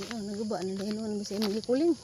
Nagaba na dahil naman bisa magikuling.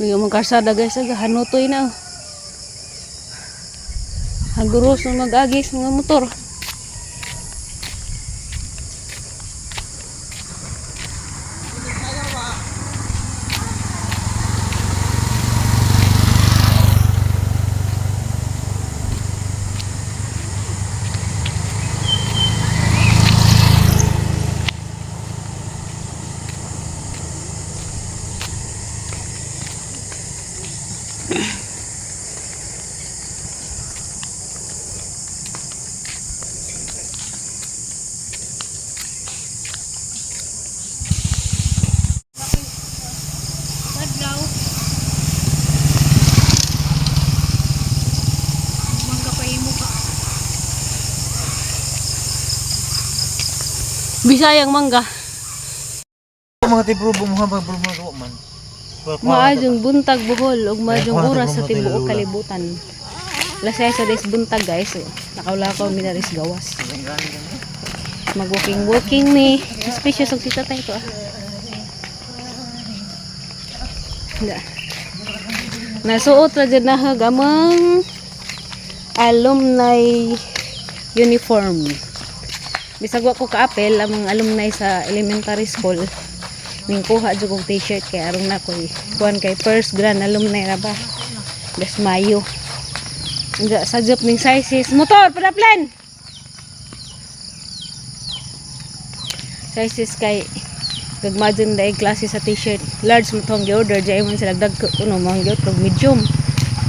Bigyan mong karsada guys, hanutoy na. Haguros na mag-agis mga motor. Bisayang mangga. Mga tibrubo mo habang brumo man. Maadjong buntag Bohol ug maadjong oras sa tibuok kalibutan. Lasay sa des buntag guys. Nakaulakaw mi na ris gawas. Mag-walking ni. Suspicious og si tatay ko. Nasuot ra jud na gamang alumni uniform. Bisag wa ko ka-apel ang mga alumni sa elementary school. Ning kuha jud kog t-shirt kay aron na ko kuan kay first grand alumni ra ba. Das Mayo. Nga sajop ning sizes motor para plan. Sizes kay gagmadyon dai klase sa t-shirt. Large mo tong gi-order jay man sila dagko kuno mo gyud og medium.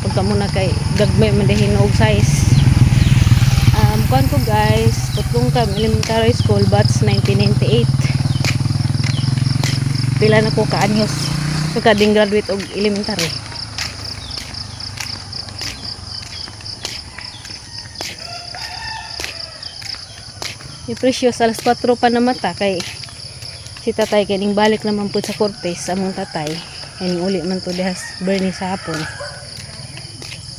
Pagka mo na kay gagmay man dahin og size. Kuan ko guys, Putlong Cam Elementary School batch 1998. Pila na ko kaanyos pagka-ding graduate og elementary. I-precious alas 4 pa na mata kay si tatay kay ning balik naman pud sa Cortez among tatay. Ay ning uli man to dihas Bernie sa hapon.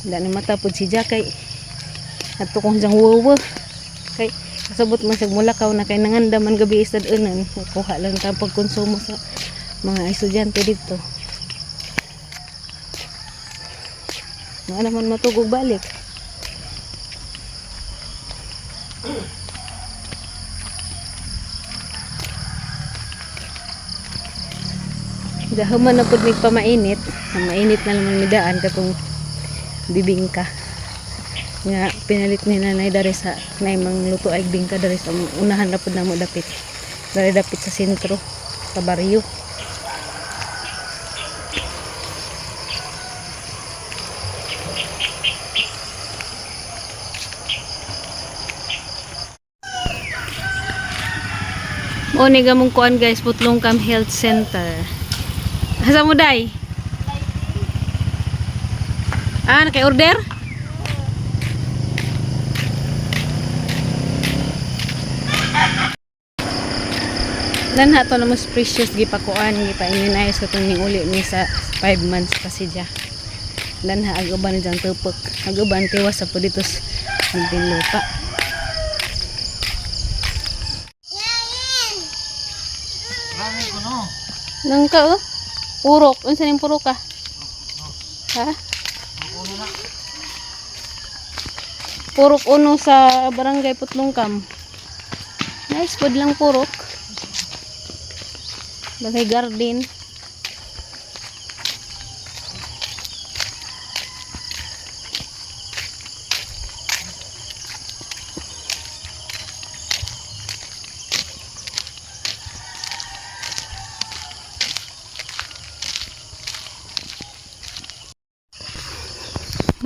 Wala ni mata pud si Jack kay ato kong jang wuwa kay kasabot man sa Mulakaw na kay nanganda man gabi isad unan kuha lang ta pagkonsumo sa mga estudyante dito. Nga naman matugog balik. Dahuman na pud mig pamainit. Mainit na naman midaan katong bibingka. Nga pinalit ni nanay dari sa naimang luto ay bingka dari sa unahan na pud namo dapit. Dari dapit sa sentro sa baryo. O ni gamong kuan guys, Putlongkam Health Center. Asa mo day? Naki-order? Dan hato na mas precious gipakuan gipa-immunize ko ning uli ni sa 5 months pa siya. Dan ha aguban jang tupok. Aguban tiwas sa puditos ang lupa. Rami ko no. Nang ka oh. Purok, unsa ning purok ka? Ha? Purok uno sa barangay Putlongkam. Nice pod lang purok. Bagay garden.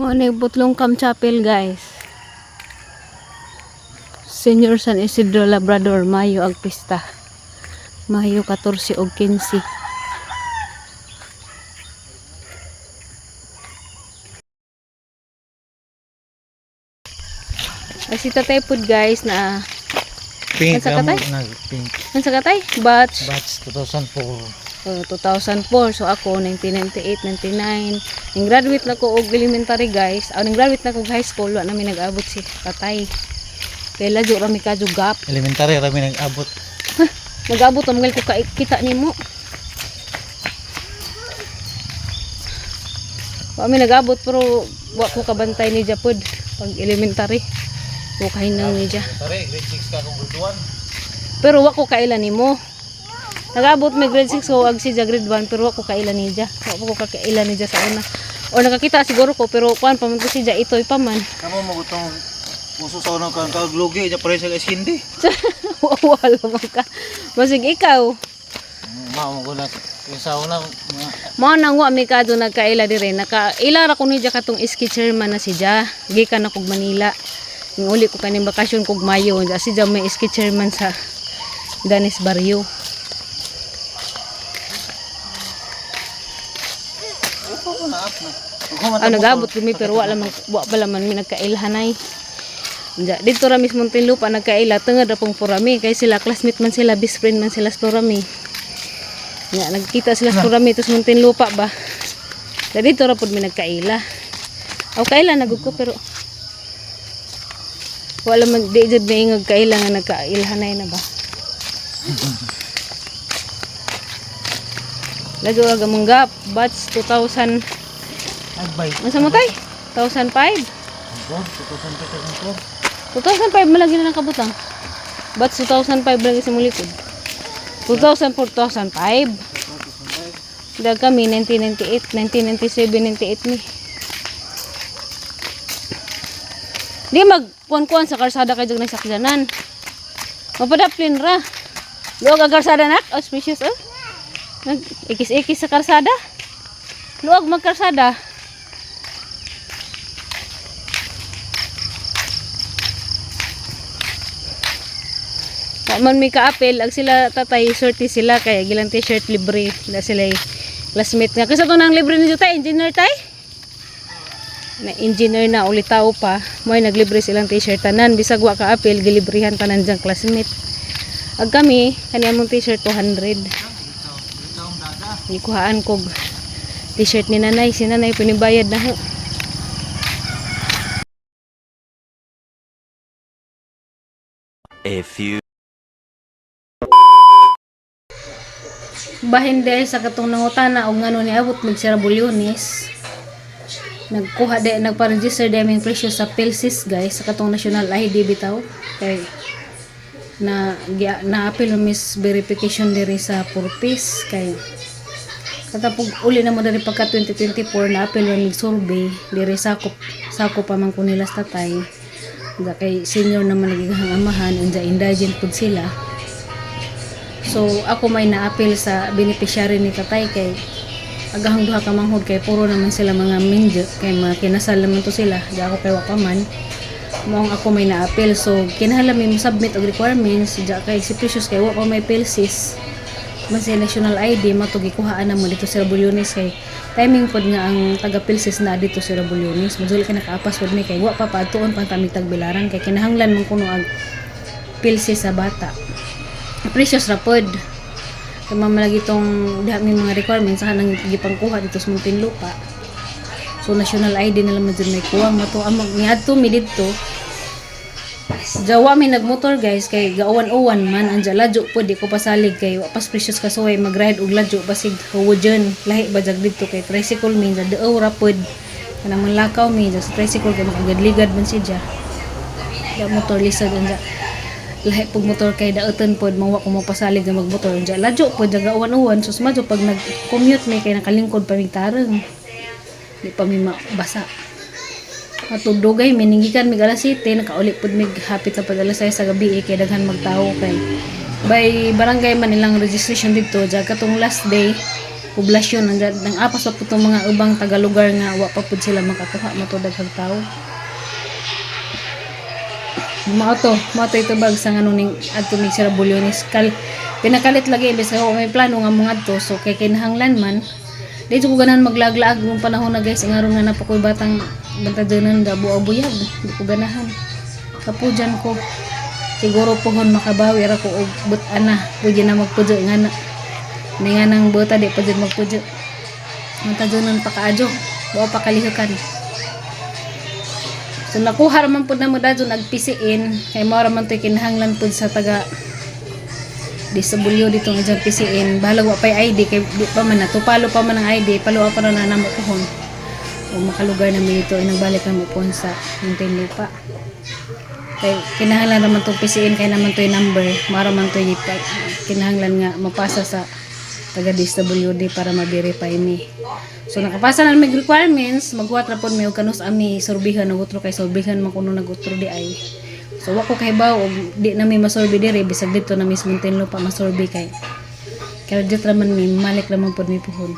Mo ni Putlongkam Chapel guys. Senior San Isidro Labrador Mayo ag pista. Mayo 14 o 15. Ay si tatay pod guys na Pink Ang sa katay? Pink. ano sa katay? Batch Batch 2004. 2004. So ako 1998, 99. Ning graduate na ko og elementary guys. Ning graduate na ko high school wa namin nag-abot si tatay. Kaya ladyo rami ka gap. Elementary rami nag-abot. Nag-abot ang mga ko kita nimo. Wa mi nag-abot pero wa ko kabantay ni Japod pag elementary. Wa kay nang ni Ja. Tare, grade 6 ka kung grade 1. Pero wa ko kailan nimo. Nag-abot mi grade 6 ko ag si Ja grade 1 pero wa ko kailan ni Ja. Wa ko kailan ni Ja sa una. O nakakita siguro ko pero kuan pa man ko si Ja itoy pa man. Kamo magutong puso sa unang kaglogi nya pare sa hindi. Wala man ka. Masig ikaw. Mao ko na sa unang Mao nang wa mi kadto nagkaila dire. Nakaila ra ko ni Ja katong ski chairman na si Ja. Gikan na kog Manila. Ning uli ko kaning bakasyon kog Mayo. Ja si Ja may ski chairman sa Danis Barrio. Nag-abot kami pero wala man mi nagkailhanay. Ja, dito ra mismo Tinlupa nagkaila tungod ra pong purami kay sila classmate man sila, best friend man sila sa purami. Ya, nagkita sila sa purami tus Tinlupa ba. Da dito ra pud mi nagkaila. Aw kaila nagud ko pero wala man di jud may ingog kaila nga nagkailhanay na ba. Lago aga munggap batch 2000. Advice. Unsa mo tay? 2005. 2005 malagi na nakabutang. Batch 2005 lagi sa mulikod. 2004, 2005. Dag kami 1998, 1997, 98 ni. Di magkuan-kuan sa karsada kay jud nagsakyanan. Mapadaplin ra. Luog ang karsada nak, auspicious oh. Ikis-ikis sa karsada. Luog magkarsada. Man may ka-apel, ag sila tatay, sorti sila, kaya gilang t-shirt libre, na sila classmate nga. Kasi ito nang libre ni Jutay, engineer tay? Na engineer na, ulit tao pa, may naglibre silang t-shirt tanan, bisag wa ka-apel, gilibrihan tanan dyan classmate. Ag kami, kanya mong t-shirt 200. Ikuhaan kog t-shirt ni nanay, si nanay pinibayad na ho. A few Bahin dahil sa katong nangutana o ngano ni abot magsira bulyones. Nagkuha de nagpa-register de aming presyo sa PhilSys guys sa katong national ID bitaw kay na appeal miss verification diri sa purpose kay Katapog uli na mo dari pagka 2024 na apel man survey diri sakop pa man ko nila sa tatay. Nga kay senior naman nagiging amahan unja indigent pud sila. So ako may naapil sa beneficiary ni tatay kay agahang duha ka manghod kay puro naman sila mga minjo kay mga kinasal naman to sila. Di ako kay wa pa man. Moong ako may naapil so kinahanglan mi submit og requirements ja kay si Precious kay wa pa may PhilSys man si national ID matugi kuhaan na mo dito sa Rabulyones kay timing pod nga ang taga PhilSys na dito sa Rabulyones maduli ka nakaapas pod mi kay wa pa paadtuon pang tamig tagbilaran kay kinahanglan man kuno ang PhilSys sa bata. Precious ra pod kay mamalagi tong diha mi mga requirements sa nang gipangkuha dito sa Muntinlupa. So national ID nila man dyan may kuwang mato amang niadto mi dito. Jawa mi nagmotor guys kay gaawan-uwan man anja ladyo po di ko pasalig kay wapas Precious kasuway mag-ride og ladyo basig huwodyon lahi bajag dito kay tricycle mi ja deo rapod kanang manlakaw mi ja sa tricycle kay makagadligad man siya da motor lisod anja lahi pug motor kay daoton pod mawa ko mo pasalig nga magmotor anja ladyo pod ja gaawan-uwan sus madyo pag nag-commute mi kay nakalingkod pa mi tareng di pa mi mabasa matudugay mininggikan mig alas 7 nakauli pud mig hapit sa pag alas 6 sa gabi kay daghan magtawo kay by barangay man nilang registration dito jag katong last day poblasyon nang apas pa pud tong mga ubang tagalugar nga wa pa pud sila makakuha mato daghang tawo mao to itubag sa nganuning adto mig sa Rabulyones pinakalit lagi bisa ko may plano nga mga adto so kay kinahanglan man dito ko ganahan maglaglaag ng panahon na guys ngaron nga napakoy batang bantadonan da buabuyag di ko ganahan kapudyan ko siguro pohon makabawi ra ko og but-ana pwede na magpudyo nga na nga nang buta di pa dyan magpudyo bantadonan pa kaadyo buo pa kalihukan so nakuha raman pud na mo dadyo nagpisiin kay mao raman to'y kinahanglan pud sa taga disabulyo dito nga dyan PCN bahala wa pa'y ID kay di pa man natupalo pa man ang ID paluwa pa na namo pohon o makalugar namin dito ay nagbalik kami pohon sa Muntinlupa kay kinahanglan naman itong PCN kay naman ito yung number mara man ito kinahanglan nga mapasa sa taga DSWD para ma-verify mi so nakapasa na may requirements maghuwat na po may kanus ami sorbihan nagutro kay sorbihan man kuno nagutro di ay so wako kay baw og di na mi masorbi diri bisag dito na mismo Muntinlupa masorbi kay dito raman mi malik raman pud mi puhon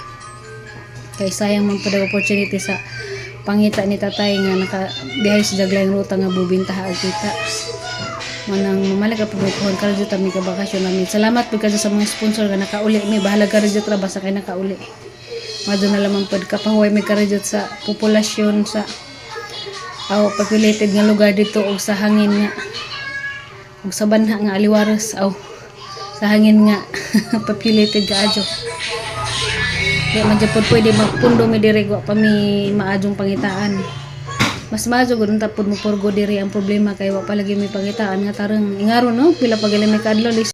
kay sayang man pud ang opportunity sa pangita ni tatay nga nakabiyahe sa jaglayng ruta nga bubintaha og kita manang mamalik ra pud mi puhon kay dito mi ka bakasyon namin salamat pud kadto sa mga sponsor nga nakauli mi bahala ka dito ra basta kay nakauli madto na lamang pud kapahuway mi ka dito sa populasyon sa populated nga lugar dito og sa hangin nga og sa banha nga Aliwaros sa hangin nga populated ka adyo di man jud pwede magpundo mi diri wa pa mi maadjong pangitaan mas maajo gud unta pud mo purgo diri ang problema kay wa pa lagi mi pangitaan nga tareng ingaron no pila pa gali mi kadlaw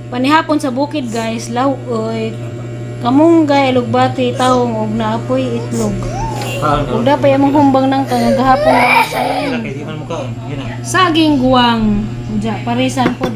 panihapon sa bukid guys lawoy kamunggay lugbati tawong og naapoy itlog ug dapay among humbang nang kagahapon lang sa saging guwang ja parisan pod